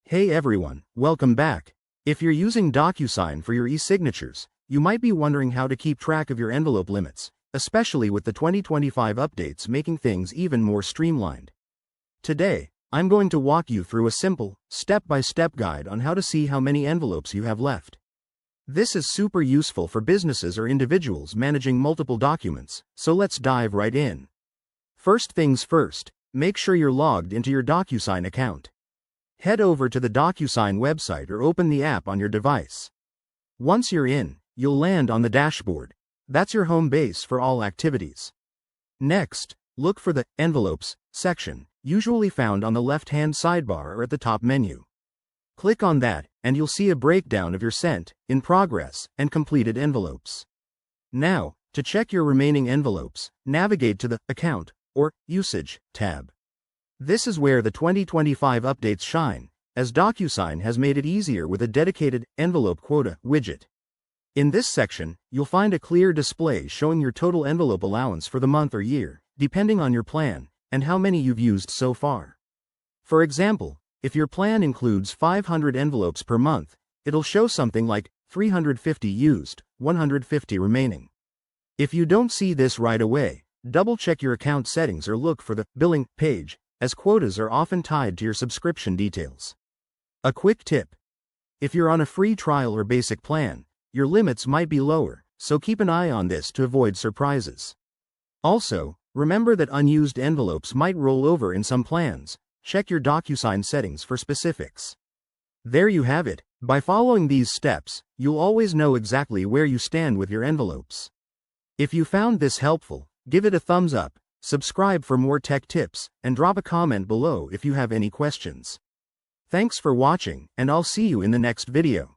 Hey everyone, welcome back. If you're using DocuSign for your e-signatures, you might be wondering how to keep track of your envelope limits, especially with the 2025 updates making things even more streamlined. Today, I'm going to walk you through a simple, step-by-step guide on how to see how many envelopes you have left. This is super useful for businesses or individuals managing multiple documents, so let's dive right in. First things first, make sure you're logged into your DocuSign account. Head over to the DocuSign website or open the app on your device. Once you're in, you'll land on the dashboard. That's your home base for all activities. Next, look for the Envelopes section, usually found on the left-hand sidebar or at the top menu. Click on that, and you'll see a breakdown of your sent, in progress, and completed envelopes. Now, to check your remaining envelopes, navigate to the Account or Usage tab. This is where the 2025 updates shine, as DocuSign has made it easier with a dedicated Envelope Quota widget. In this section, you'll find a clear display showing your total envelope allowance for the month or year, depending on your plan, and how many you've used so far. For example, if your plan includes 500 envelopes per month, it'll show something like 350 used, 150 remaining. If you don't see this right away, double-check your account settings or look for the Billing page, as quotas are often tied to your subscription details. A quick tip: if you're on a free trial or basic plan, your limits might be lower, so keep an eye on this to avoid surprises. Also, remember that unused envelopes might roll over in some plans. Check your DocuSign settings for specifics. There you have it. By following these steps, you'll always know exactly where you stand with your envelopes. If you found this helpful, give it a thumbs up, subscribe for more tech tips, and drop a comment below if you have any questions. Thanks for watching, and I'll see you in the next video.